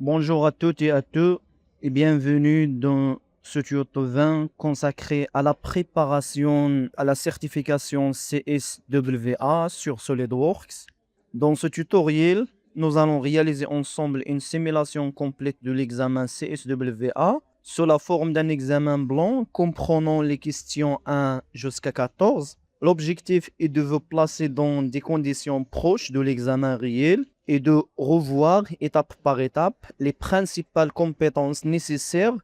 Bonjour à toutes et à tous et bienvenue dans ce tuto 20 consacré à la préparation à la certification CSWA sur SolidWorks. Dans ce tutoriel, nous allons réaliser ensemble une simulation complète de l'examen CSWA sous la forme d'un examen blanc comprenant les questions 1 jusqu'à 14. L'objectif est de vous placer dans des conditions proches de l'examen réel et de revoir étape par étape les principales compétences nécessaires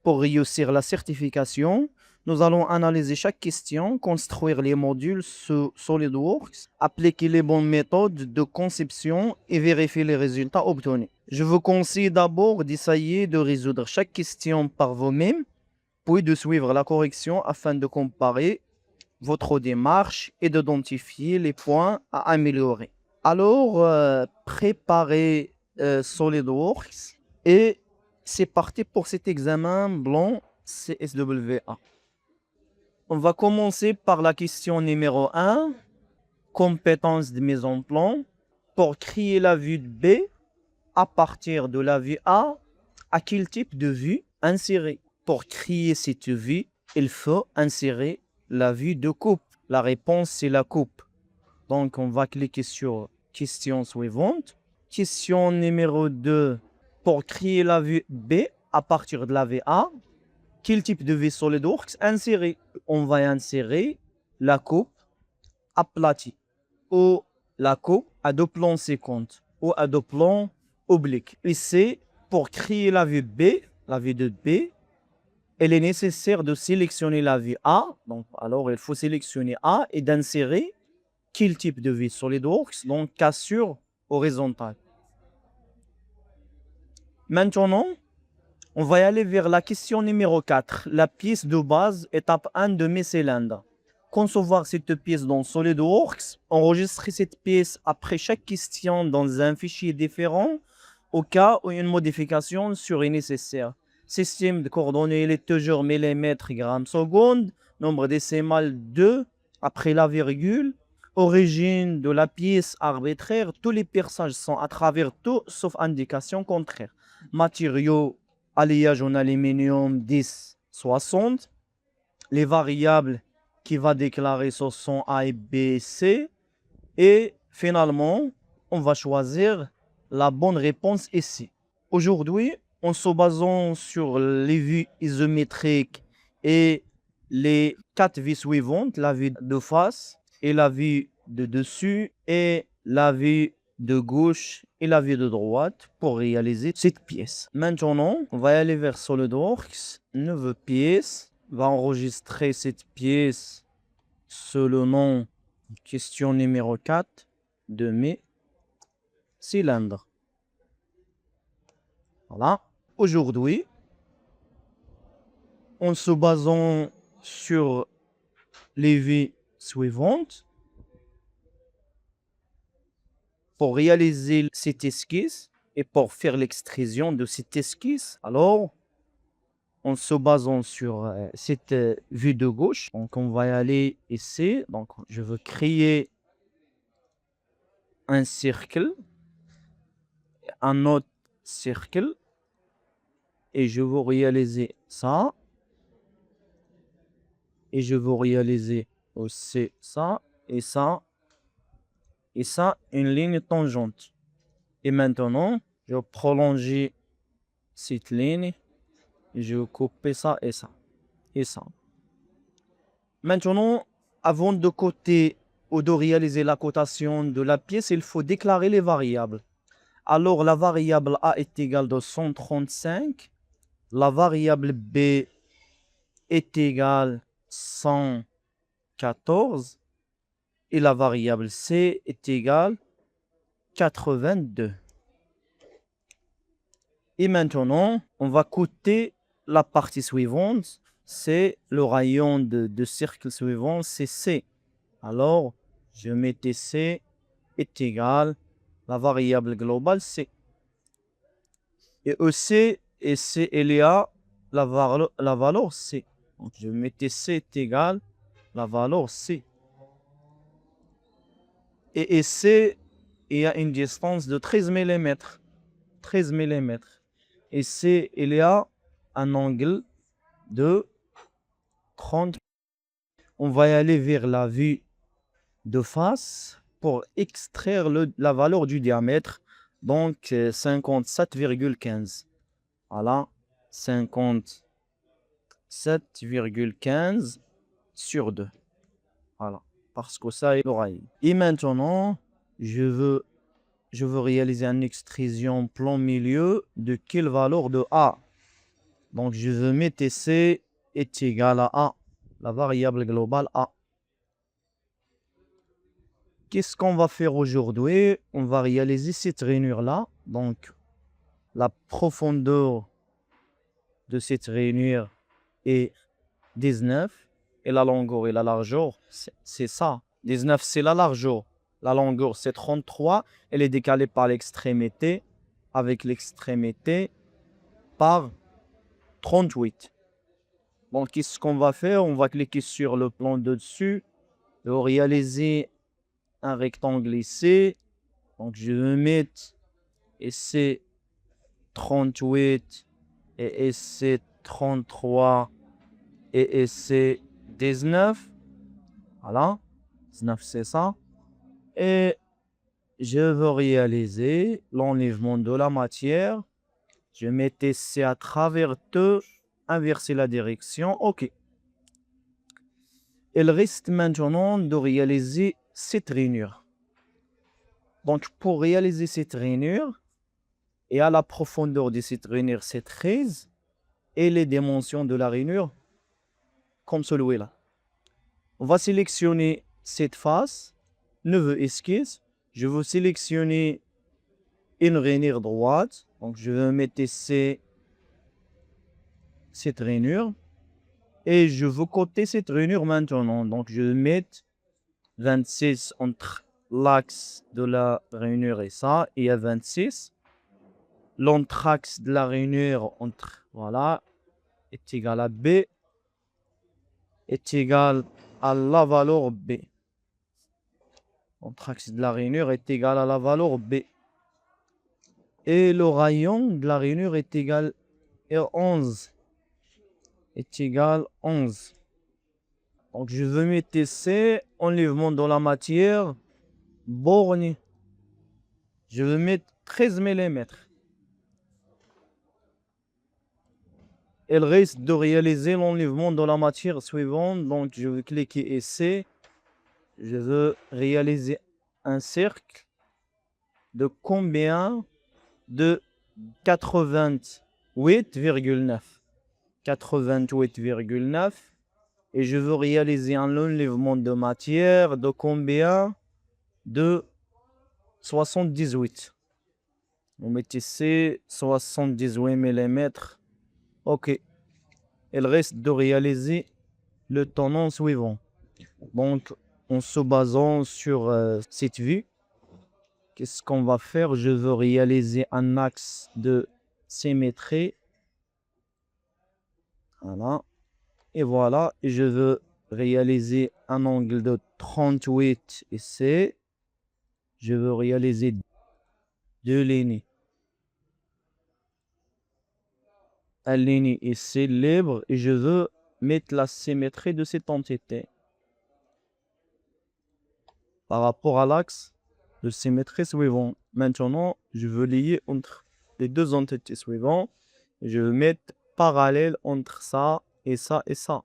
pour réussir la certification. Nous allons analyser chaque question, construire les modules sur SolidWorks, appliquer les bonnes méthodes de conception et vérifier les résultats obtenus. Je vous conseille d'abord d'essayer de résoudre chaque question par vous-même, puis de suivre la correction afin de comparer votre démarche et d'identifier les points à améliorer. Alors, préparez SolidWorks et c'est parti pour cet examen blanc CSWA. On va commencer par la question numéro 1, compétence de mise en plan. Pour créer la vue de B à partir de la vue A, à quel type de vue insérer? Pour créer cette vue, il faut insérer la vue de coupe. La réponse, c'est la coupe. Donc, on va cliquer sur question suivante. Question numéro 2. Pour créer la vue B à partir de la vue A, quel type de vue SolidWorks insérer? On va insérer la coupe aplatie ou la coupe à deux plans séquentes ou à deux plans obliques. Ici, pour créer la vue B, la vue de B, il est nécessaire de sélectionner la vue A. Donc, alors, il faut sélectionner A et d'insérer quel type de vue SolidWorks, donc cassure horizontale. Maintenant, on va y aller vers la question numéro 4. La pièce de base, étape 1 de mes cylindres. Concevoir cette pièce dans SolidWorks, enregistrer cette pièce après chaque question dans un fichier différent au cas où une modification serait nécessaire. Système de coordonnées, il est toujours millimètres, grammes, secondes. Nombre décimal 2 après la virgule. Origine de la pièce arbitraire. Tous les perçages sont à travers tout sauf indication contraire. Matériaux, alliage en aluminium 10, 60. Les variables qui va déclarer ce sont A et B, C. Et finalement, on va choisir la bonne réponse ici. Aujourd'hui, en se basant sur les vues isométriques et les 4 vues suivantes, la vue de face et la vue de dessus et la vue de gauche et la vue de droite pour réaliser cette pièce. Maintenant, on va aller vers SolidWorks, nouvelle pièce, on va enregistrer cette pièce sous le nom question numéro 4 de mes cylindres. Voilà. Aujourd'hui, en se basant sur les vues suivantes, pour réaliser cette esquisse et pour faire l'extrusion de cette esquisse, alors, en se basant sur cette vue de gauche, donc on va y aller ici. Donc, je veux créer un cercle, un autre cercle, et je veux réaliser ça. Et je veux réaliser aussi ça, et ça, et ça, une ligne tangente. Et maintenant, je vais prolonger cette ligne, et je vais couper ça et ça, et ça. Maintenant, avant de coter ou de réaliser la cotation de la pièce, il faut déclarer les variables. Alors, la variable A est égale de 135, la variable B est égale 114 et la variable C est égale 82. Et maintenant, on va coter la partie suivante, c'est le rayon de cercle suivant, c'est C. Alors, je mettais C est égal la variable globale C. Et aussi, et C, il y a la valeur C. Donc, je mettais C est égal la valeur C. Et ici, il y a une distance de 13 mm. 13 mm. Et C, il y a un angle de 30. On va y aller vers la vue de face pour extraire la valeur du diamètre. Donc 57,15. Voilà, 57,15 sur 2. Voilà, parce que ça est l'oreille. Et maintenant, je veux réaliser une extrusion plan milieu de quelle valeur de A. Donc, je veux mettre C est égal à A, la variable globale A. Qu'est-ce qu'on va faire aujourd'hui? On va réaliser cette rainure-là. Donc, la profondeur de cette rainure est 19 et la longueur et la largeur, c'est ça. 19, c'est la largeur. La longueur, c'est 33. Elle est décalée par l'extrémité avec l'extrémité par 38. Donc, qu'est-ce qu'on va faire? On va cliquer sur le plan de dessus et réaliser un rectangle ici. Donc, je vais mettre ici 38 et ici 33 et ici 19. Voilà, 19 c'est ça. Et je veux réaliser l'enlèvement de la matière. Je mets ici à travers 2, inverser la direction. OK. Il reste maintenant de réaliser cette rainure. Donc, pour réaliser cette rainure, et à la profondeur de cette rainure, c'est 13, et les dimensions de la rainure, comme celui-là. On va sélectionner cette face, neveu esquisse. Je veux sélectionner une rainure droite. Donc, je vais mettre ici cette rainure. Et je veux coter cette rainure maintenant. Donc, je vais mettre 26 entre l'axe de la rainure et ça. Et à 26. L'entre-axe de la rainure voilà, est égal à B. Est égal à la valeur B. L'entre-axe de la rainure est égal à la valeur B. Et le rayon de la rainure est égal à 11. Est égal à 11. Donc, je veux mettre C, enlèvement dans la matière, borne. Je veux mettre 13 mm. Il reste de réaliser l'enlèvement dans la matière suivante. Donc, je vais cliquer ici. Je veux réaliser un cercle de combien? De 88,9. 88,9. Et je veux réaliser un enlèvement de matière de combien? De 78. On met ici 78 mm. OK. Il reste de réaliser le tournant suivant. Donc, en se basant sur cette vue, qu'est-ce qu'on va faire? Je veux réaliser un axe de symétrie. Voilà. Et voilà. Et je veux réaliser un angle de 38 ici. Je veux réaliser deux lignes. Une ligne ici libre. Et je veux mettre la symétrie de cette entité par rapport à l'axe de symétrie suivant. Maintenant, je veux lier entre les deux entités suivantes. Je veux mettre parallèle entre ça et ça et ça.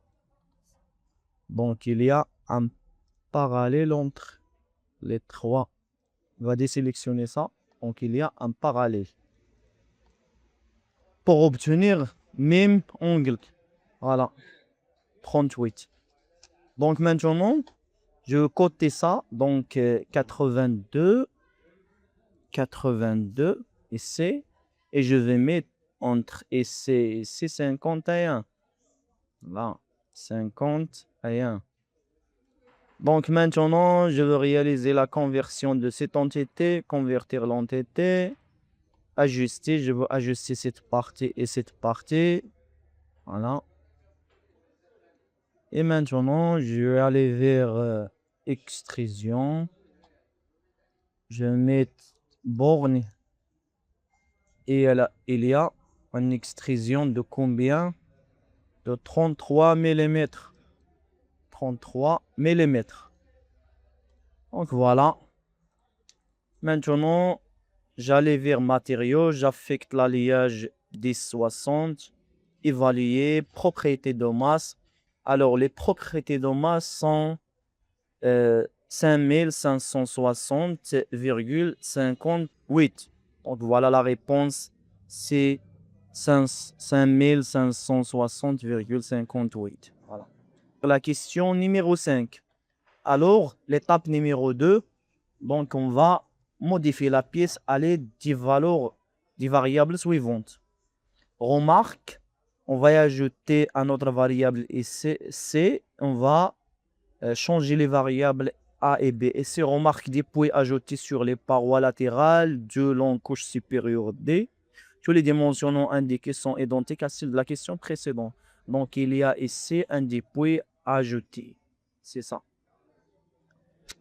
Donc, il y a un parallèle entre les trois. On va désélectionner ça. Donc, il y a un parallèle. Pour obtenir même angle. Voilà. 38. Donc, maintenant, je vais coter ça. Donc, 82 ici. Et je vais mettre entre ici et 51. Là, 51. Donc maintenant, je veux réaliser la conversion de cette entité, convertir l'entité, ajuster, je veux ajuster cette partie et cette partie. Voilà. Et maintenant, je vais aller vers extrusion. Je vais mettre borne. Et là, il y a Une extrusion de combien? De 33 mm. 33 mm. Donc voilà. Maintenant, j'allais vers matériaux, j'affecte l'alliage 1060, évaluer, propriétés de masse. Alors, les propriétés de masse sont 5560,58. Donc voilà la réponse, c'est 5560,58. Voilà. La question numéro 5. Alors, l'étape numéro 2, donc on va modifier la pièce à l'aide des variables suivantes. Remarque, on va y ajouter un autre variable ici, C. On va changer les variables A et B. Et ces remarques dépouillées ajoutées sur les parois latérales de l'encouche supérieure D. Toutes les dimensions indiquées sont identiques à celles de la question précédente. Donc, il y a ici un dépouille ajouté. C'est ça.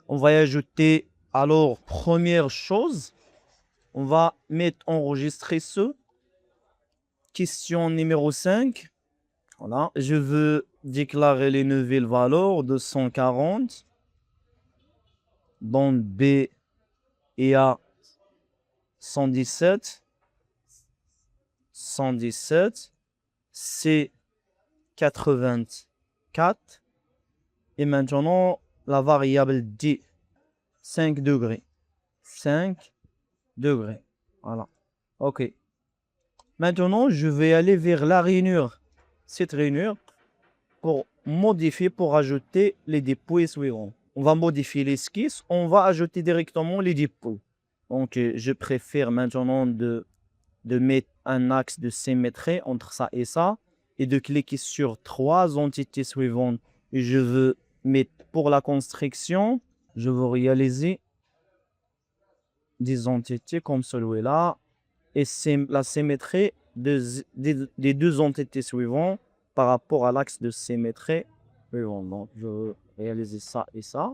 On va y ajouter, alors, première chose, on va enregistrer ce. Question numéro 5. Voilà. Je veux déclarer les nouvelles valeurs de 140. Dans B et A 117, C 84 et maintenant la variable D 5 degrés. 5 degrés. Voilà. OK. Maintenant, je vais aller vers la rainure. Cette rainure pour modifier, pour ajouter les dépôts suivants. On va modifier l'esquisse, on va ajouter directement les dépôts. Donc, je préfère maintenant de mettre un axe de symétrie entre ça et ça et de cliquer sur trois entités suivantes. Et je veux mettre pour la construction, je veux réaliser des entités comme celui-là et c'est la symétrie des deux entités suivantes par rapport à l'axe de symétrie suivant. Donc, je veux réaliser ça et ça.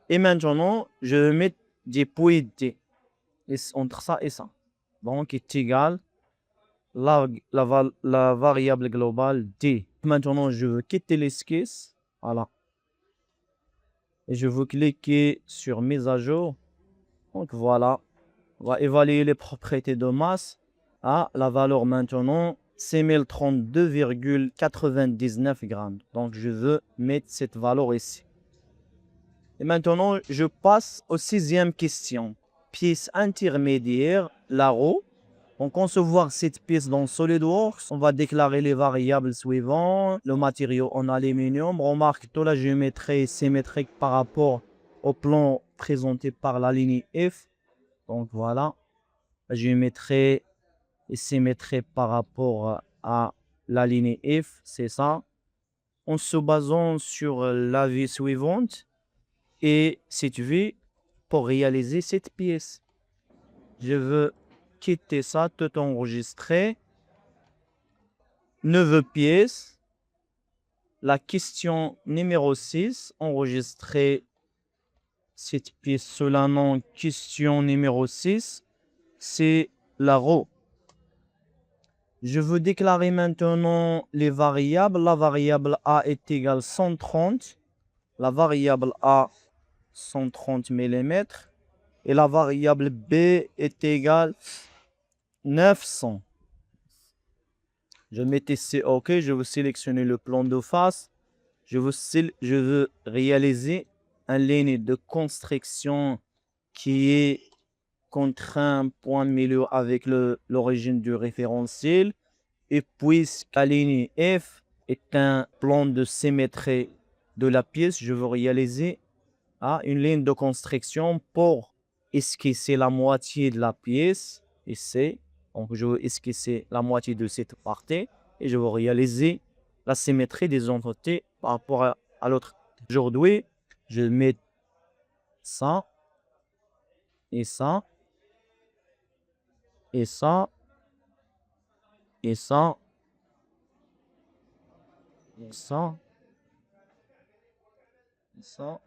Et maintenant, je vais mettre des points D entre ça et ça. Donc, est égal la variable globale D. Maintenant, je veux quitter l'esquisse. Voilà. Et je veux cliquer sur mise à jour. Donc, voilà. On va évaluer les propriétés de masse. Ah, la valeur maintenant, c'est 1032,99 grammes. Donc, je veux mettre cette valeur ici. Et maintenant, je passe aux sixième question. Pièce intermédiaire, la roue. Pour concevoir cette pièce dans SolidWorks, on va déclarer les variables suivantes. Le matériau en aluminium. Remarque, toute la géométrie est symétrique par rapport au plan présenté par la ligne F. Donc, voilà. La géométrie est symétrique par rapport à la ligne F. C'est ça. En se basant sur la vie suivante et cette vie pour réaliser cette pièce. Je veux quitter ça, tout enregistrer. 9 pièces. La question numéro 6, enregistrer cette pièce sous le nom question numéro 6, c'est la roue. Je veux déclarer maintenant les variables. La variable A est égale 130. La variable A, 130 mm. Et la variable B est égale 900. Je mets ici OK. Je veux sélectionner le plan de face. Je veux réaliser une ligne de construction qui est contre un point de milieu avec l'origine du référentiel. Et puisque la ligne F est un plan de symétrie de la pièce, je veux réaliser une ligne de construction pour esquisser la moitié de la pièce. Ici, donc je veux esquisser la moitié de cette partie et je veux réaliser la symétrie des entités par rapport à l'autre. Aujourd'hui, je mets ça et ça et ça et ça et ça et ça.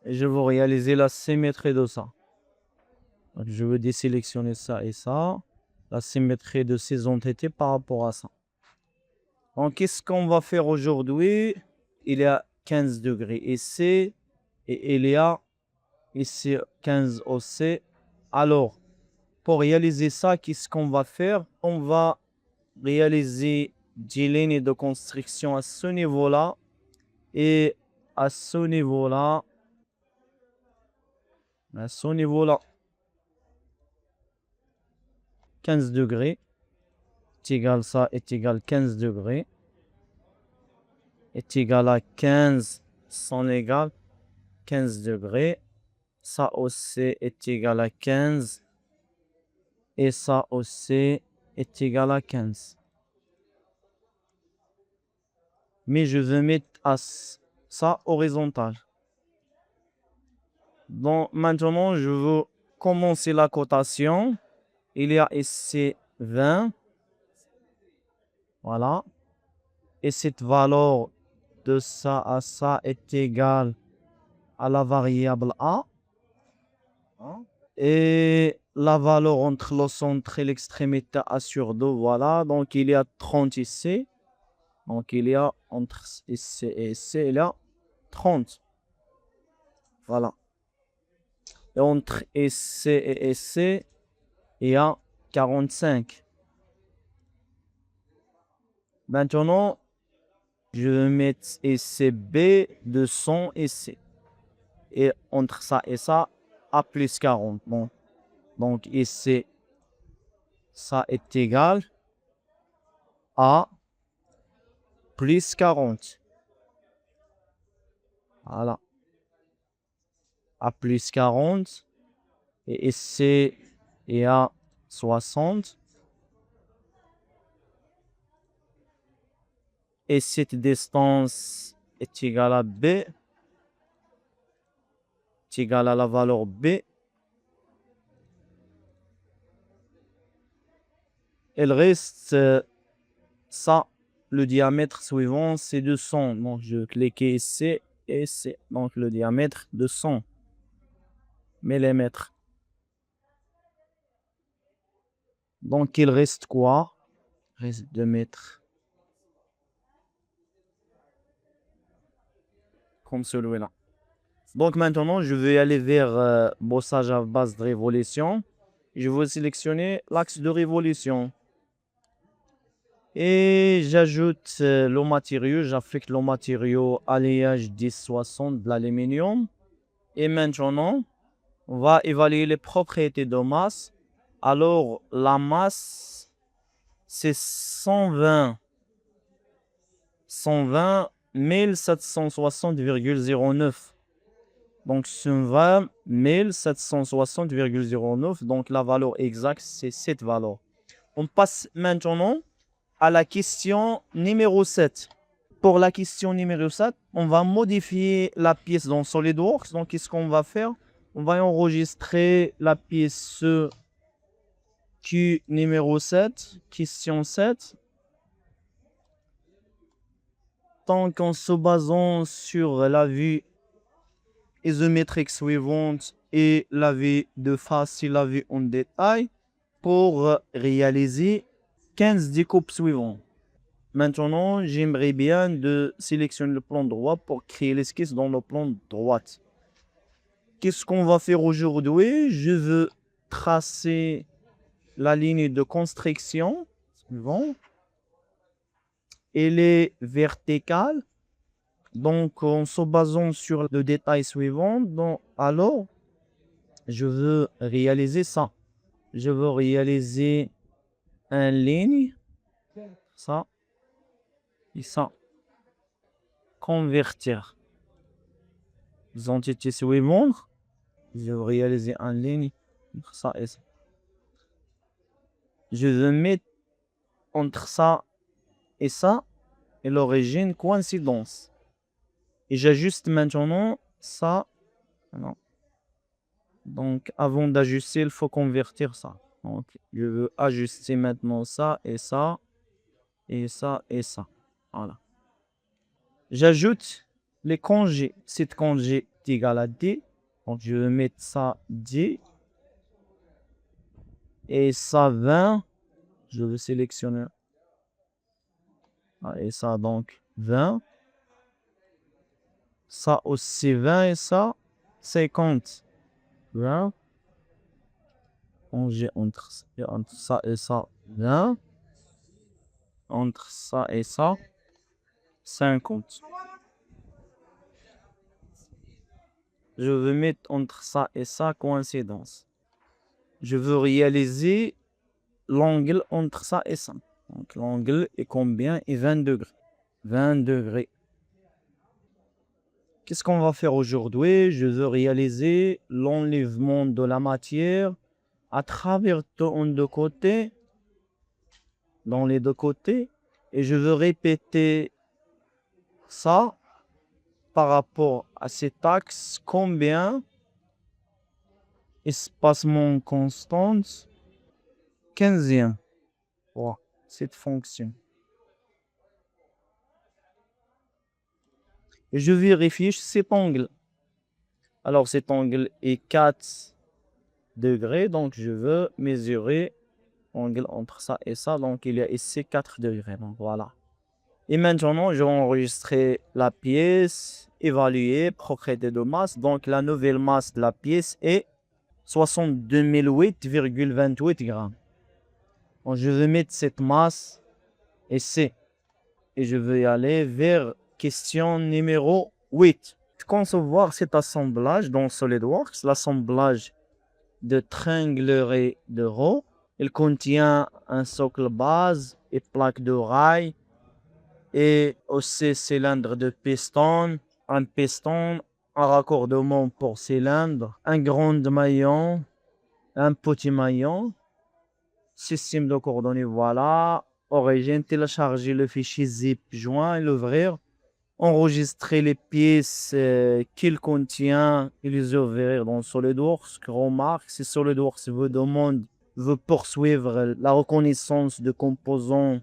Et je veux réaliser la symétrie de ça. Donc, je veux désélectionner ça et ça. La symétrie de ces entités par rapport à ça. Donc, qu'est-ce qu'on va faire aujourd'hui? Il y a 15 degrés ici et il y a ici 15 aussi. Alors, pour réaliser ça, qu'est-ce qu'on va faire? On va réaliser des lignes de construction à ce niveau-là et à ce niveau-là, 15 degrés est égal ça est égal 15 degrés est égal à 15 sont égal 15 degrés. Ça aussi est égal à 15 et ça aussi est égal à 15. Mais je veux mettre ça horizontal. Donc maintenant, je veux commencer la cotation. Il y a ici 20. Voilà. Et cette valeur de ça à ça est égale à la variable A. Et la valeur entre le centre et l'extrémité A sur 2, voilà. Donc il y a 30 ici. Donc il y a entre ici et ici, il y a 30. Voilà. Et entre ici et ici, il y a 45. Maintenant, je vais mettre ici B de 100 ici. Et entre ça et ça, A plus 40. Bon. Donc ici, ça est égal à plus 40. Voilà. À plus 40. Et ici, il y a 60. Et cette distance est égale à B. Est égale à la valeur B. Il reste ça. Le diamètre suivant, c'est 200. Donc, je clique ici et ici. Donc, le diamètre de 100 millimètres. Donc, il reste quoi? Il reste 2 mètres. Comme celui-là. Donc, maintenant, je vais aller vers bossage à base de révolution. Je vais sélectionner l'axe de révolution. Et j'ajoute le matériau. J'affecte le matériau alliage 1060 de l'aluminium. Et maintenant, on va évaluer les propriétés de masse. Alors, la masse, c'est 120 1760,09. Donc, 120 1760,09. Donc, la valeur exacte, c'est cette valeur. On passe maintenant à la question numéro 7. Pour la question numéro 7, on va modifier la pièce dans SolidWorks. Donc, qu'est-ce qu'on va faire? On va enregistrer la pièce Q numéro 7, question 7. Donc, en se basant sur la vue isométrique suivante et la vue de face et la vue en détail pour réaliser 15 découpes suivantes. Maintenant, j'aimerais bien de sélectionner le plan droit pour créer l'esquisse dans le plan droit. Qu'est-ce qu'on va faire aujourd'hui? Je veux tracer la ligne de construction suivante. Elle est verticale. Donc, en se basant sur le détail suivant, alors, je veux réaliser ça. Je veux réaliser une ligne, ça, et ça. Convertir. Les entités suivantes, je veux réaliser une ligne entre ça et ça. Je veux mettre entre ça et l'origine coïncidence. Et j'ajuste maintenant ça. Non. Donc, avant d'ajuster, il faut convertir ça. Donc, je veux ajuster maintenant ça et ça et ça et ça. Voilà. J'ajoute les congés. Cette congé est égal à D. Donc, je vais mettre ça D. Et ça 20. Je vais sélectionner. Et ça donc 20. Ça aussi 20 et ça 50. 20. Congé entre ça et ça 20. Entre ça et ça 50. Je veux mettre entre ça et ça coïncidence. Je veux réaliser l'angle entre ça et ça. Donc l'angle est combien? Est 20 degrés. 20 degrés. Qu'est-ce qu'on va faire aujourd'hui? Je veux réaliser l'enlèvement de la matière à travers deux côtés, dans les deux côtés, et je veux répéter ça par rapport à cet axe. Combien? Espacement constant, 15e. Wow, cette fonction. Et je vérifie cet angle. Alors cet angle est 4 degrés, donc je veux mesurer l'angle entre ça et ça. Donc il y a ici 4 degrés. Donc voilà. Et maintenant, je vais enregistrer la pièce, évaluer, propriété de masse. Donc la nouvelle masse de la pièce est 62 008,28 grammes. Donc je vais mettre cette masse ici. Et je vais aller vers question numéro 8. Concevoir cet assemblage dans SolidWorks, l'assemblage de tringlerie de rho. Il contient un socle base et plaque de rail et aussi cylindre de piston, un piston, un raccordement pour cylindre, un grand maillon, un petit maillon, système de coordonnées, voilà. Origine, télécharger le fichier zip joint et l'ouvrir. Enregistrer les pièces qu'il contient et les ouvrir dans SolidWorks. Remarque, si SolidWorks vous demande, veut poursuivre la reconnaissance de composants,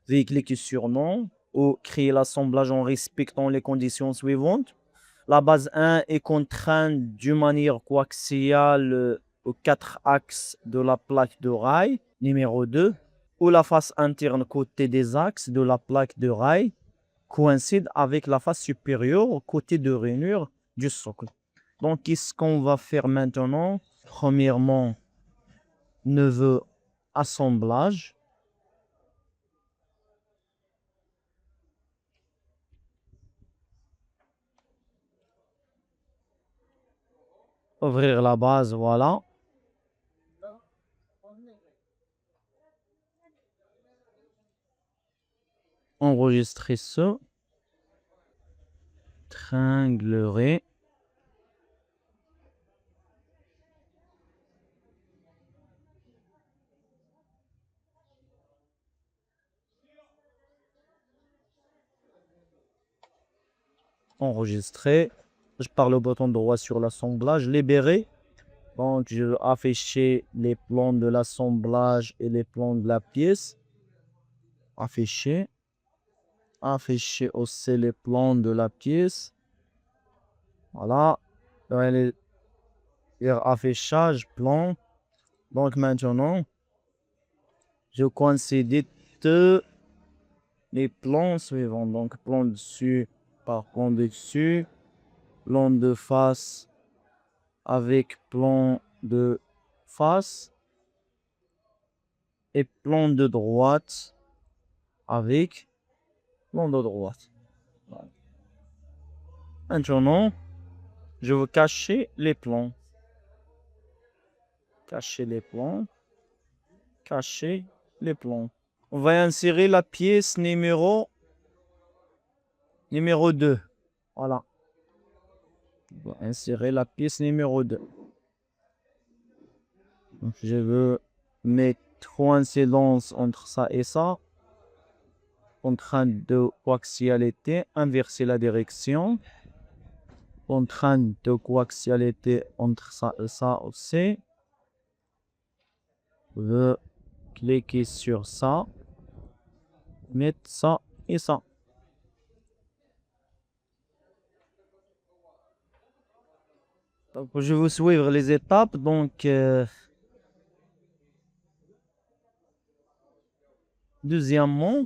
veuillez cliquer sur non ou créer l'assemblage en respectant les conditions suivantes. La base 1 est contrainte d'une manière coaxiale aux 4 axes de la plaque de rail. Numéro 2, où la face interne côté des axes de la plaque de rail coïncide avec la face supérieure au côté de rainure du socle. Donc, qu'est-ce qu'on va faire maintenant? Premièrement, neveu assemblage. Ouvrir la base, voilà. Enregistrer ce. Tringlerie. Enregistrer. Je pars le bouton droit sur l'assemblage. Libérer. Donc, je vais afficher les plans de l'assemblage et les plans de la pièce. Afficher. Afficher aussi les plans de la pièce. Voilà. Affichage, plan. Donc maintenant, je considère tous les plans suivants. Donc plan dessus par plan dessus, plan de face avec plan de face et plan de droite avec plan de droite. Voilà. Maintenant, je veux cacher les plans. Cacher les plans. Cacher les plans. On va insérer la pièce numéro 2. Voilà. On va insérer la pièce numéro 2. Donc, je veux mettre coïncidence entre ça et ça. Contrainte de coaxialité, inverser la direction. Contrainte de coaxialité entre ça et ça aussi. Je veux cliquer sur ça. Mettre ça et ça. Donc, je vais vous suivre les étapes. Donc, deuxièmement,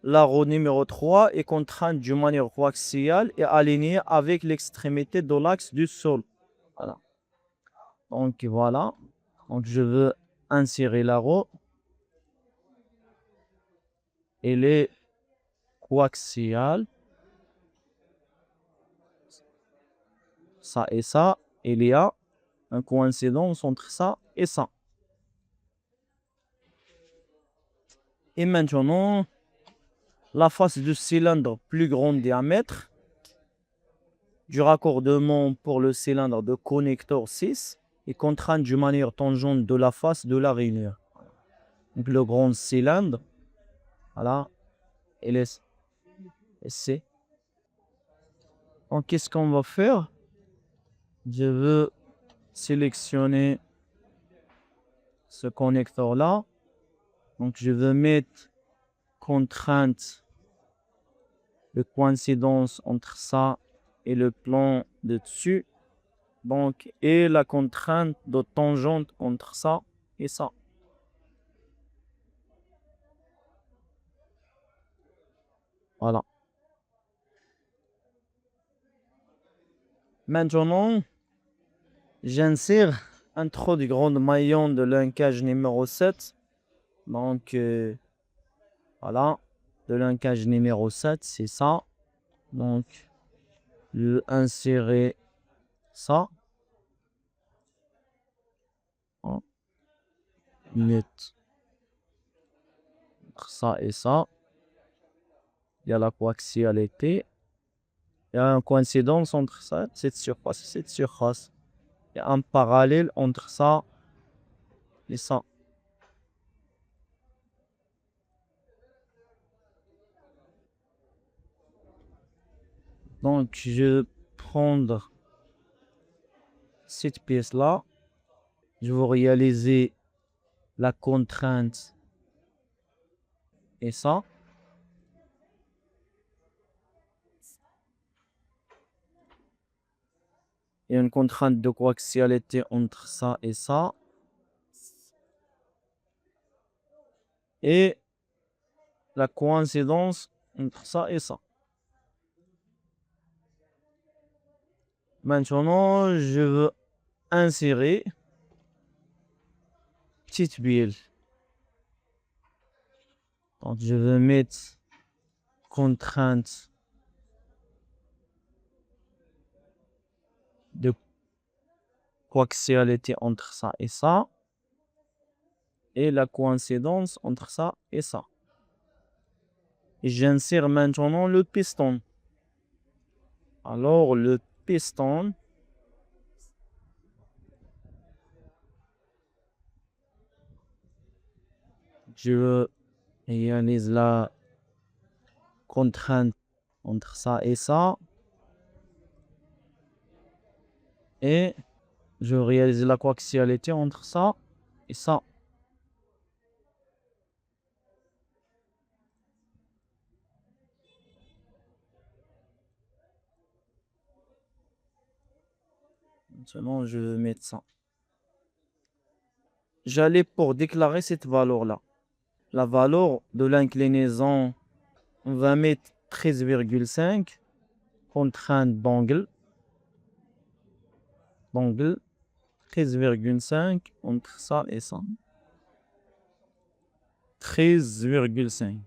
la roue numéro 3 est contrainte d'une manière coaxiale et alignée avec l'extrémité de l'axe du sol. Voilà. Donc, voilà. Donc, je veux insérer la roue. Elle est coaxiale. Ça et ça. Il y a une coïncidence entre ça et ça. Et maintenant, la face du cylindre plus grand diamètre du raccordement pour le cylindre de connecteur 6 est contrainte d'une manière tangente de la face de la rainure. Donc le grand cylindre, voilà, et c'est. Donc qu'est-ce qu'on va faire? Je veux sélectionner ce connecteur là. Donc je veux mettre contrainte de coïncidence entre ça et le plan de dessus. Donc, et la contrainte de tangente entre ça et ça. Voilà. Maintenant, j'insère un trou du grand maillon de linkage numéro 7. Donc, voilà, de linkage numéro 7, c'est ça. Donc, je vais insérer ça. Mettre entre ça et ça. Il y a la coaxialité. Il y a une coïncidence entre ça, cette surface et cette surface. Il y a un parallèle entre ça et ça. Donc, je vais prendre cette pièce-là. Je vais réaliser la contrainte et ça. Il y a une contrainte de coaxialité entre ça et ça. Et la coïncidence entre ça et ça. Maintenant, je veux insérer petite bille. Donc, je veux mettre contrainte de coaxialité entre ça et ça. Et la coïncidence entre ça et ça. Et j'insère maintenant le piston. Alors, le piston, je réalise la contrainte entre ça et ça. Et je réalise la coaxialité entre ça et ça. Maintenant, je vais mettre ça. J'allais pour déclarer cette valeur-là. La valeur de l'inclinaison, on va mettre 13,5. Contrainte d'angle. D'angle 13,5 entre ça et ça. 13,5.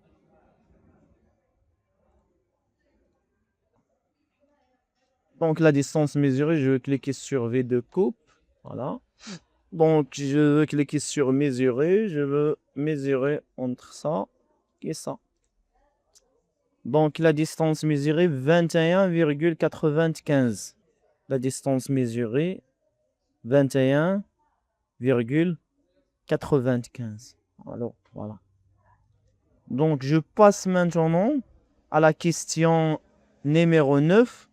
Donc la distance mesurée, je vais cliquer sur V de coupe. Voilà. Donc je veux cliquer sur mesurer. Je veux mesurer entre ça et ça. Donc la distance mesurée, 21,95. La distance mesurée, 21,95. Alors, voilà. Donc je passe maintenant à la question numéro 9.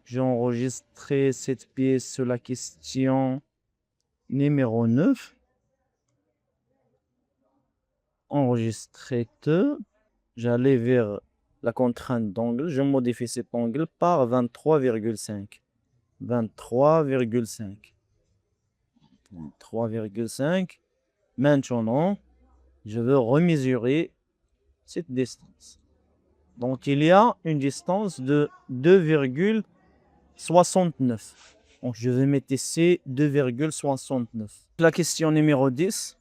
J'ai enregistré cette pièce sur la question numéro 9. Enregistrer tout. J'allais vers la contrainte d'angle. Je modifie cet angle par 23,5. 23,5. 23,5. Maintenant, je veux remesurer cette distance. Donc, il y a une distance de 2,69. Donc, je vais mettre ici 2,69. La question numéro 10.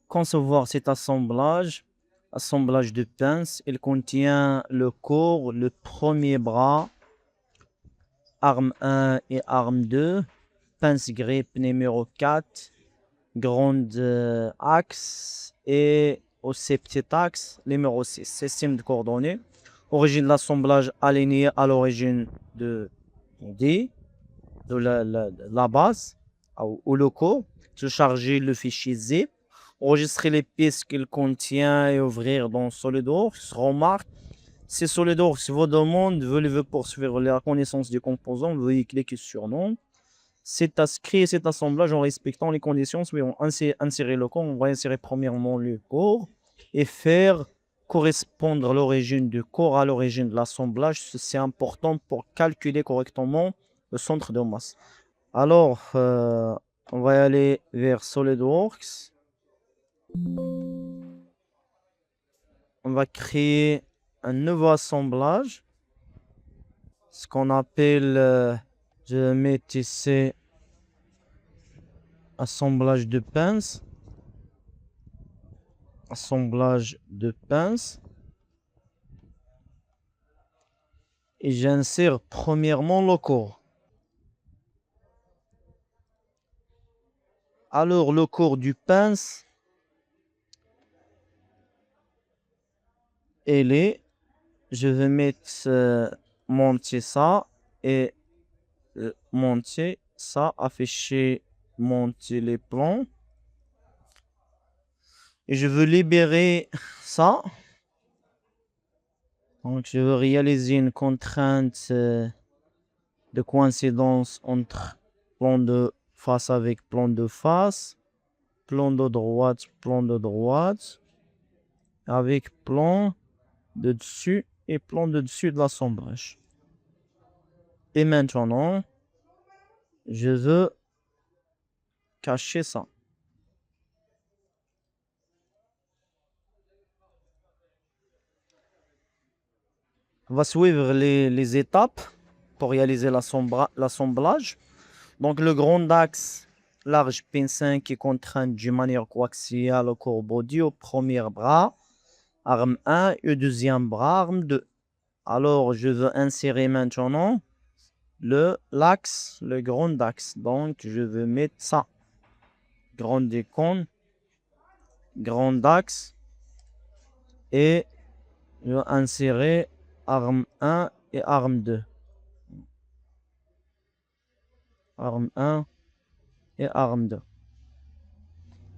Concevoir cet assemblage de pinces. Il contient le corps, le premier bras, arme 1 et arme 2, pince grippe numéro 4, grande axe et aussi petit axe numéro 6. Système de coordonnées. Origine de l'assemblage aligné à l'origine de la base ou le corps. Se charger le fichier zip. Enregistrer les pistes qu'il contient et ouvrir dans SolidWorks. Remarque, si SolidWorks vous demande, veuillez poursuivre la connaissance du composant, veuillez cliquer sur non. C'est à créer cet assemblage en respectant les conditions. On va insérer le corps, on va insérer premièrement le corps et faire correspondre l'origine du corps à l'origine de l'assemblage. C'est important pour calculer correctement le centre de masse. Alors, on va aller vers SolidWorks. On va créer un nouveau assemblage, ce qu'on appelle, je vais mettre ici, assemblage de pinces. Assemblage de pinces. Et j'insère premièrement le corps. Alors, le corps du pince, je vais mettre monter ça et monter ça, afficher, monter les plans. Et je veux libérer ça. Donc, je veux réaliser une contrainte de coïncidence entre plan de face avec plan de face, plan de droite, avec plan de dessus et plan de dessus de l'assemblage. Et maintenant, je veux cacher ça. On va suivre les étapes pour réaliser l'assemblage. Donc, le grand axe large pin 5 est contraint d'une manière coaxiale au corps body au premier bras, arme 1 et au deuxième bras, arme 2. Alors, je veux insérer maintenant l'axe, le grand axe. Donc, je vais mettre ça. Grande icône, grand axe. Et je vais insérer arme 1 et arme 2. Arme 1 et arme 2.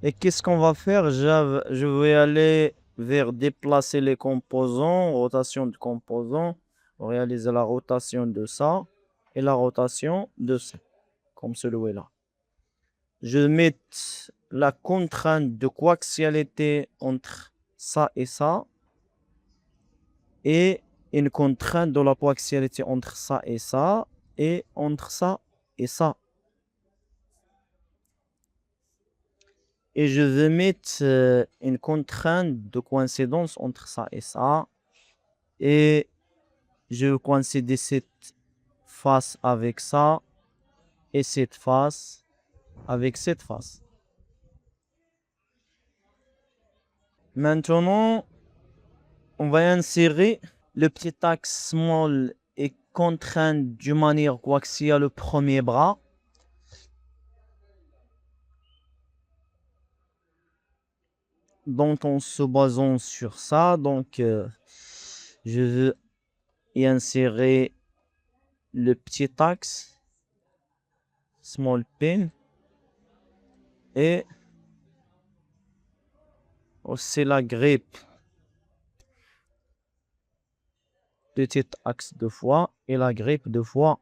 Et qu'est-ce qu'on va faire? Je vais aller vers déplacer les composants, rotation de composants, réaliser la rotation de ça et la rotation de ça, comme celui-là. Je vais mettre la contrainte de coaxialité entre ça et une contrainte de la coaxialité entre ça et entre ça et ça. Et je vais mettre une contrainte de coïncidence entre ça et ça. Et je vais coïncider cette face avec ça et cette face avec cette face. Maintenant, on va insérer le petit axe small et contraint d'une manière coaxiale le premier bras. Donc, en se basant sur ça, je veux y insérer le petit axe small pin et aussi la grippe petit axe 2 fois et la grippe 2 fois.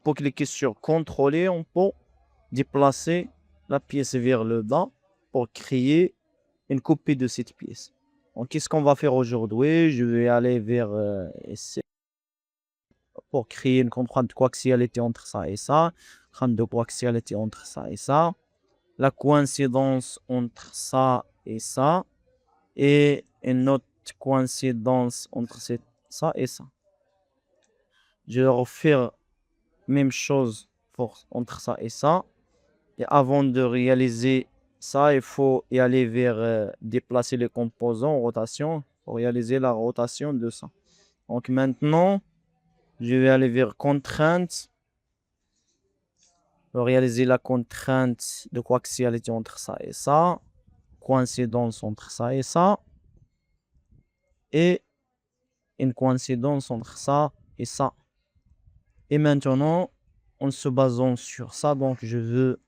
Pour cliquer sur contrôler, on peut déplacer la pièce vers le bas pour créer une copie de cette pièce. Donc, qu'est-ce qu'on va faire aujourd'hui? Je vais aller vers pour créer une contrainte coaxialité entre ça et ça, contrainte de coaxialité entre ça et ça, la coïncidence entre ça et une autre coïncidence entre ça et ça. Je vais refaire même chose entre ça et ça. Et avant de réaliser ça, il faut y aller vers déplacer les composants en rotation pour réaliser la rotation de ça. Donc maintenant, je vais aller vers contrainte pour réaliser la contrainte de coaxialité entre ça et ça, coïncidence entre ça et ça, et une coïncidence entre ça et ça. Et maintenant, en se basant sur ça, donc je veux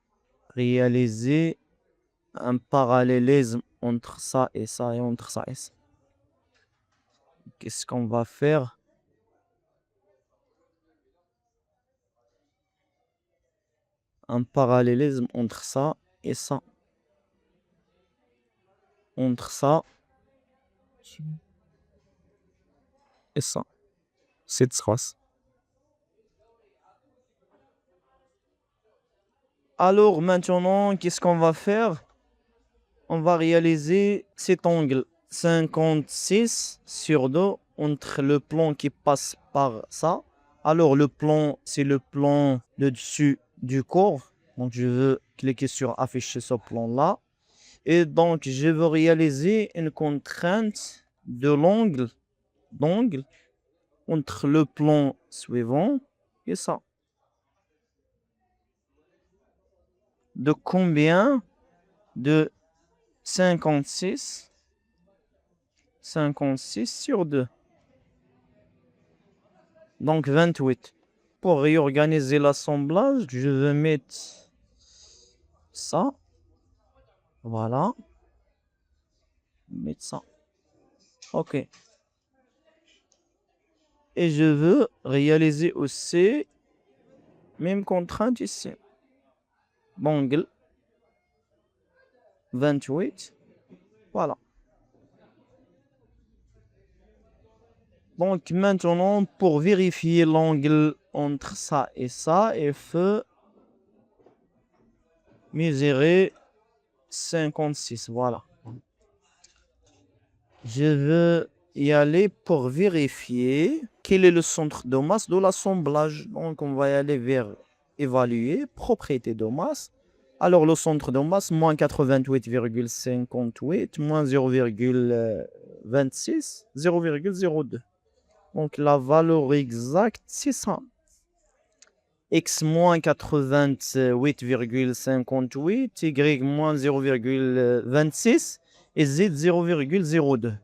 réaliser un parallélisme entre ça et ça et entre ça et ça. Qu'est-ce qu'on va faire? Un parallélisme entre ça et ça. Entre ça et ça. Cette trace. Alors maintenant, qu'est-ce qu'on va faire? On va réaliser cet angle 56 sur 2 entre le plan qui passe par ça. Alors le plan, c'est le plan de dessus du corps. Donc je veux cliquer sur afficher ce plan-là. Et donc je veux réaliser une contrainte de l'angle entre le plan suivant et ça. De combien? De 56 sur 2. Donc 28. Pour réorganiser l'assemblage, je vais mettre ça. Voilà. Mettre ça. OK. Et je veux réaliser aussi même contrainte ici. Angle 28. Voilà. Donc maintenant, pour vérifier l'angle entre ça et ça, il faut mesurer 56. Voilà. Je veux y aller pour vérifier quel est le centre de masse de l'assemblage. Donc on va y aller vers évaluer, propriété de masse. Alors le centre de masse, moins 88,58, moins 0,26, 0,02. Donc la valeur exacte, c'est ça. X moins 88,58, Y moins 0,26 et Z 0,02.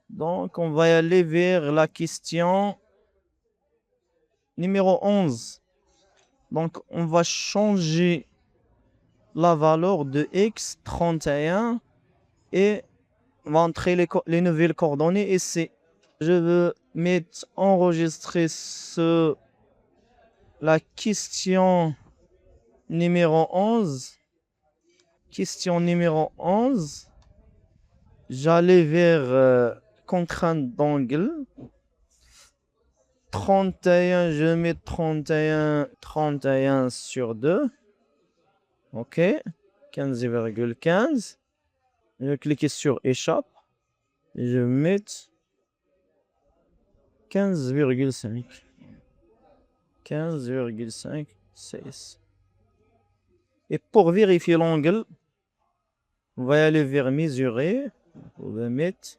Donc on va y aller vers la question numéro 11. Donc on va changer la valeur de X 31 et on va entrer les nouvelles coordonnées ici. Je veux mettre enregistrer la question numéro 11. Question numéro 11. J'allais vers contrainte d'angle. 31, je mets 31 sur 2. OK. 15,15. Je vais cliquer sur échappe. Et je vais mettre 15,5. 15,5 CS. Et pour vérifier l'angle, on va aller vers mesurer. On va mettre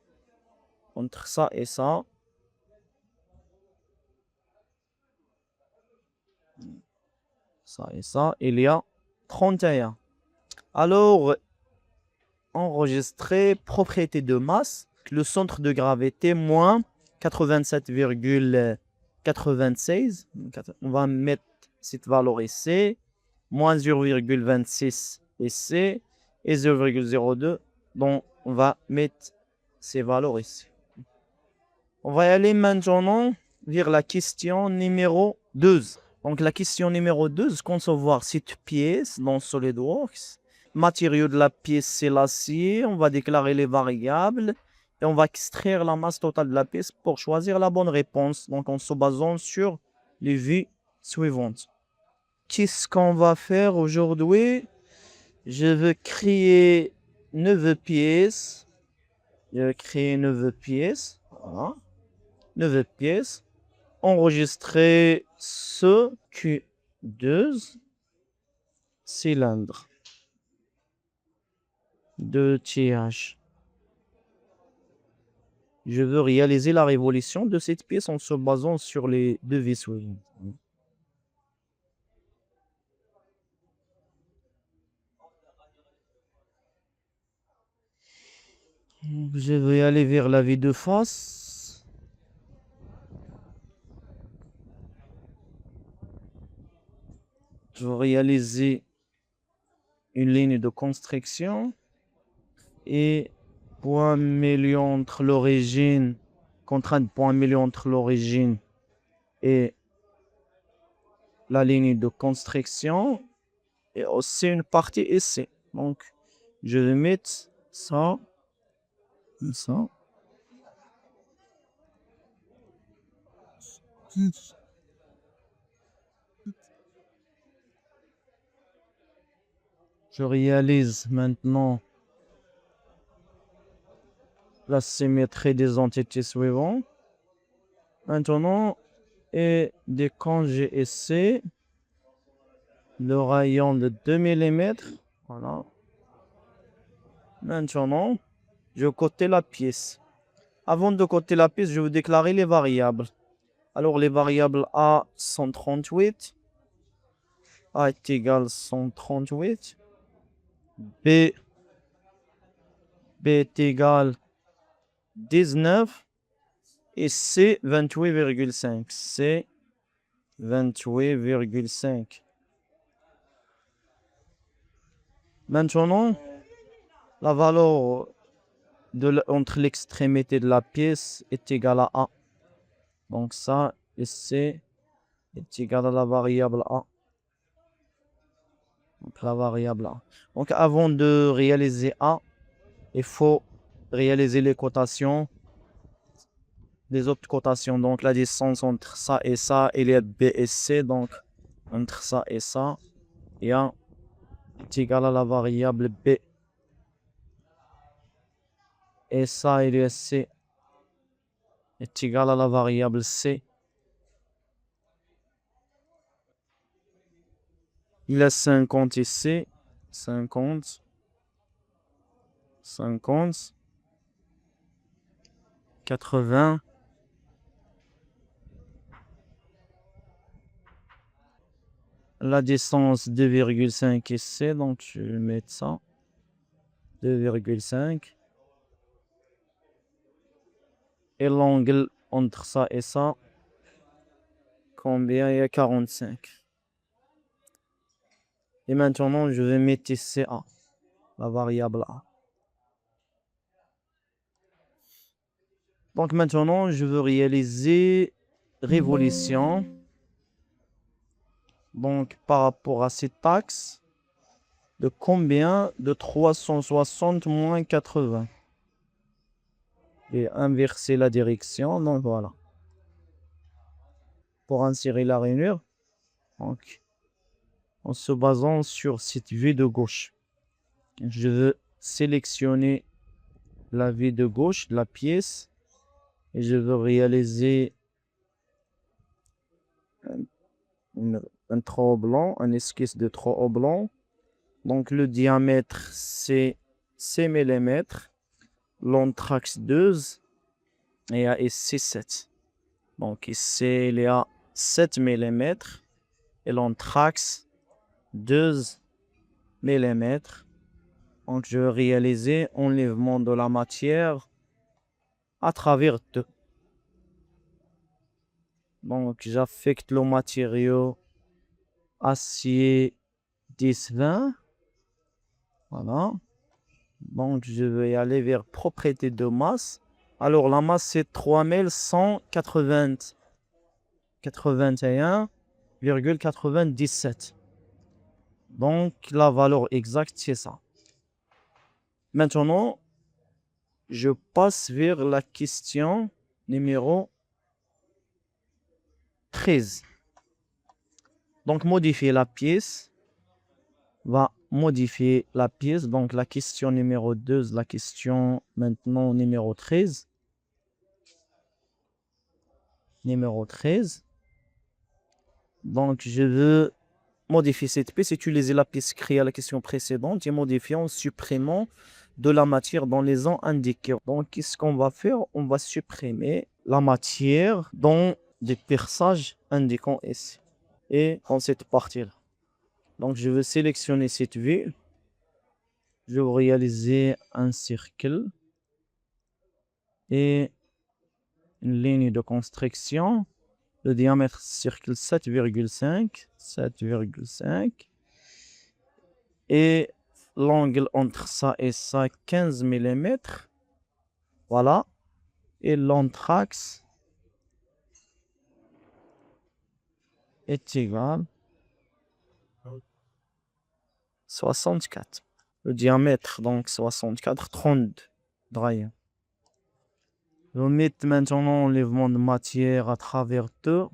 entre ça et ça. Ça et ça, il y a 31. Alors, enregistrer propriété de masse, le centre de gravité moins 87,96. On va mettre cette valeur ici, moins 0,26 ici et 0,02. Donc, on va mettre ces valeurs ici. On va y aller maintenant vers la question numéro 12. Donc, la question numéro 12, concevoir cette pièce dans SolidWorks matériau de la pièce, c'est l'acier. On va déclarer les variables et on va extraire la masse totale de la pièce pour choisir la bonne réponse. Donc, en se basant sur les vues suivantes. Qu'est-ce qu'on va faire aujourd'hui? Je veux créer 9 pièces. Je vais créer 9 pièces. Voilà. 9 pièces. Enregistrer ce Q2 cylindre de TH. Je veux réaliser la révolution de cette pièce en se basant sur les devis suivants. Je vais aller vers la vie de face. Je vais réaliser une ligne de construction et point milieu entre l'origine, contrainte point milieu entre l'origine et la ligne de construction et aussi une partie essai. Donc, je vais mettre ça. Ça. Je réalise maintenant la symétrie des entités suivantes. Maintenant, et des congés essais, le rayon de 2 mm. Voilà. Maintenant, je coter la pièce. Avant de coter la pièce, je vais déclarer les variables. Alors, les variables A 138. A est égal à 138. B est égal à 19. Et C 28,5. C 28,5. Maintenant, la valeur entre l'extrémité de la pièce est égale à A. Donc ça, et C est égal à la variable A. Donc la variable A. Donc avant de réaliser A, il faut réaliser les cotations. Les autres cotations. Donc la distance entre ça et ça, il y a B et C. Donc entre ça et ça, il y a est égal à la variable B. Et ça, il y a C est égal à la variable C. Il y a 50 ici. 50. 50. 80. La distance 2,5 ici. Donc, je vais mettre ça. 2,5. Et l'angle entre ça et ça. Combien? Il y a 45. Et maintenant, je vais mettre ici A. La variable A. Donc maintenant, je veux réaliser révolution. Donc par rapport à cet axe, de combien? De 360 moins 80. Et inverser la direction. Donc voilà. Pour insérer la rainure. Donc, en se basant sur cette vue de gauche. Je veux sélectionner la vue de gauche de la pièce. Et je veux réaliser un trait blanc, un esquisse de trait blanc. Donc le diamètre c'est 6 mm, l'anthrax 2 et ici 7. Donc ici il y a 7 mm et l'anthrax 2 mm. Donc je vais réaliser enlèvement de la matière à travers 2. Donc j'affecte le matériau acier 10-20. Voilà. Donc je vais aller vers propriété de masse. Alors la masse c'est 3181,97. Donc la valeur exacte c'est ça. Maintenant, je passe vers la question numéro 13. Donc, modifier la pièce va modifier la pièce. Donc, la question numéro 2, la question maintenant numéro 13. Numéro 13. Donc, je veux modifier cette pièce, utiliser la pièce créée à la question précédente et modifier en supprimant de la matière dans les ans indiqués. Donc, qu'est-ce qu'on va faire? On va supprimer la matière dans des perçages indiquant ici et en cette partie-là. Donc, je veux sélectionner cette vue. Je vais réaliser un cercle et une ligne de construction. Le diamètre cercle 7,5. 7,5. Et l'angle entre ça et ça, 15 mm. Voilà. Et l'anthrax est égal à 64. Le diamètre, donc 64, 32 rayons. Je vais mettre maintenant l'enlèvement de matière à travers 2.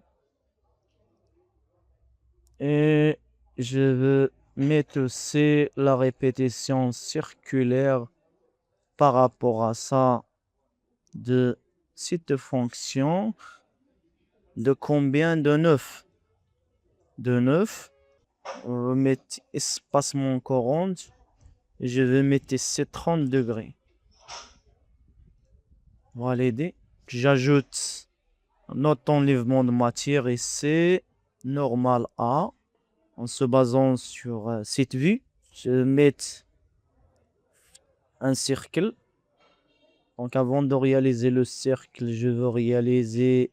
Et je veux mettre aussi la répétition circulaire par rapport à ça de cette fonction de combien? De 9. De 9. On va mettre espacement 40. Et je vais mettre ces 30 degrés. Valider. J'ajoute notre enlèvement de matière ici. Normal A. En se basant sur cette vue, je vais mettre un cercle. Donc avant de réaliser le cercle, je veux réaliser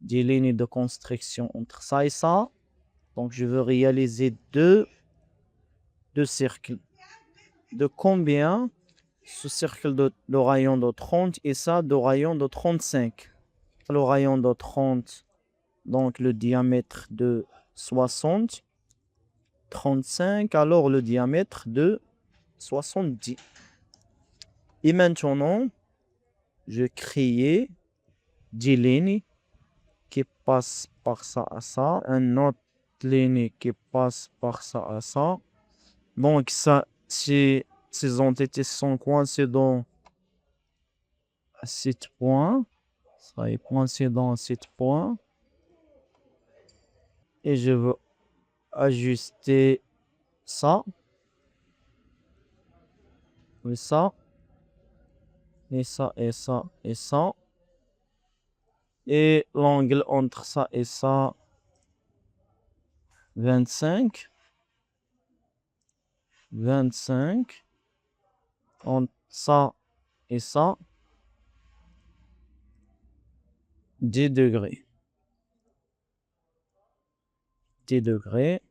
des lignes de construction entre ça et ça. Donc je veux réaliser deux cercles. De combien? Ce cercle de rayon de 30 et ça de rayon de 35. Le rayon de 30, donc le diamètre de 60. 35, alors le diamètre de 70. Et maintenant, je crée des lignes qui passent par ça à ça. Une autre ligne qui passe par ça à ça. Donc, ça, ces entités sont coincées dans 7 points. Ça est coincé dans 7 points. Et je veux ajuster ça. Et ça. Et ça, et ça, et ça. Et l'angle entre ça et ça, 25. 25. Entre ça et ça, 10 degrés. 10 degrés.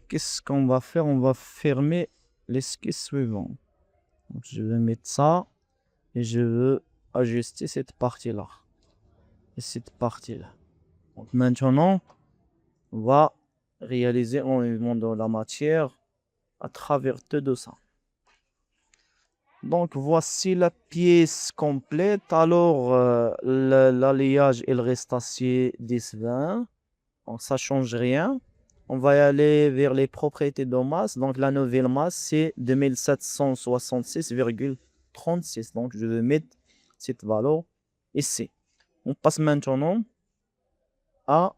Qu'est-ce qu'on va faire? On va fermer l'esquisse suivant. Donc, je vais mettre ça et je veux ajuster cette partie-là. Et cette partie-là. Donc maintenant, on va réaliser l'enlèvement de la matière à travers tout ça. Donc voici la pièce complète. Alors l'alliage il reste acier 10-20. Donc ça change rien. On va y aller vers les propriétés de masse. Donc la nouvelle masse c'est 2766,36. Donc je vais mettre cette valeur ici. On passe maintenant à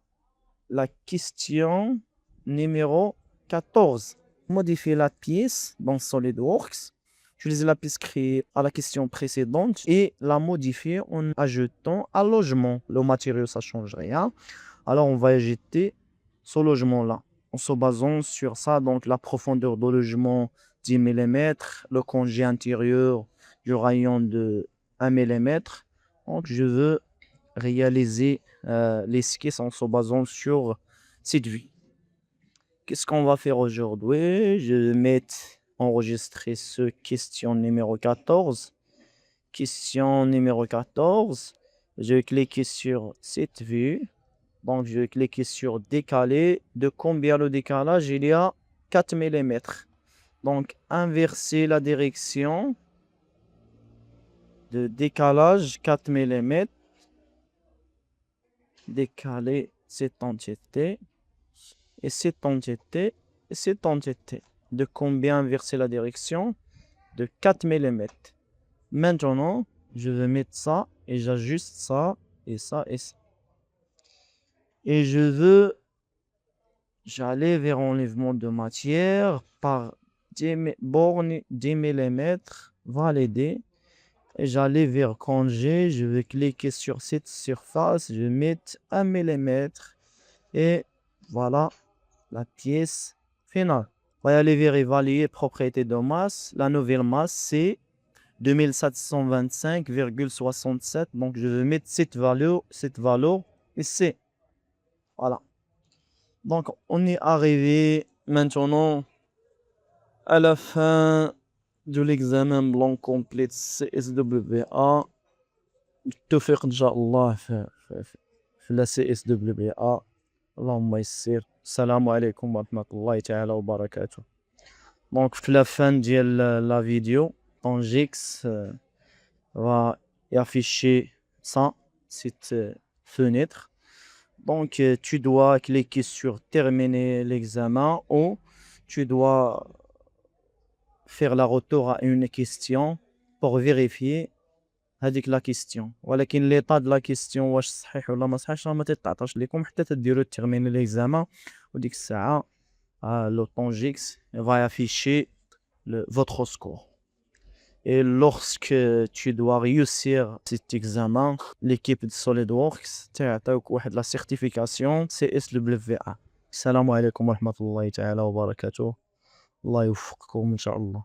la question numéro 14. Modifier la pièce dans SolidWorks. Utiliser la pièce créée à la question précédente et la modifier en ajoutant un logement. Le matériau, ça ne change rien. Alors, on va ajouter ce logement-là en se basant sur ça. Donc, la profondeur de logement 10 mm, le congé intérieur du rayon de 1 mm. Donc, je veux réaliser l'esquisse en se basant sur cette vue. Qu'est-ce qu'on va faire aujourd'hui? Je vais mettre enregistrer ce question numéro 14. Question numéro 14. Je vais cliquer sur cette vue. Donc, je vais cliquer sur décaler. De combien le décalage? Il y a 4 mm. Donc, inverser la direction de décalage 4 mm. Décaler cette entité et cette entité et cette entité. De combien inverser la direction? De 4 mm. Maintenant, je vais mettre ça et j'ajuste ça et ça et ça. Et j'allais vers enlèvement de matière par borne 10 mm, valider. Et j'allais vers congé, je vais cliquer sur cette surface, je vais mettre 1 mm et voilà la pièce finale. On va aller vers évaluer propriété de masse. La nouvelle masse, c'est 2725,67. Donc, je vais mettre cette valeur ici. Voilà. Donc, on est arrivé maintenant à la fin de l'examen blanc complet CSWA. بالتوفيق إن شاء الله في لا CSWA. اللهم يسر. السلام عليكم ورحمة الله تعالى وبركاته. Donc, في la fin de la vidéo, ton GX va afficher ça, cette fenêtre. Donc, tu dois cliquer sur terminer l'examen ou tu dois faire la retour à une question pour vérifier هذيك لا كيستيون. ولكن ليطا د لا كيستيون واش صحيح ولا ما صحيحش راه ما تيتعطاش لكم حتى تديروا تيرميني ليكزامان. وديك الساعه le ton GX va afficher votre score. Et lorsque tu dois réussir cet examen, l'équipe de SolidWorks تعطيوك واحد لا certification CSWA. السلام عليكم ورحمة الله تعالى وبركاته. الله يوفقكم إن شاء الله.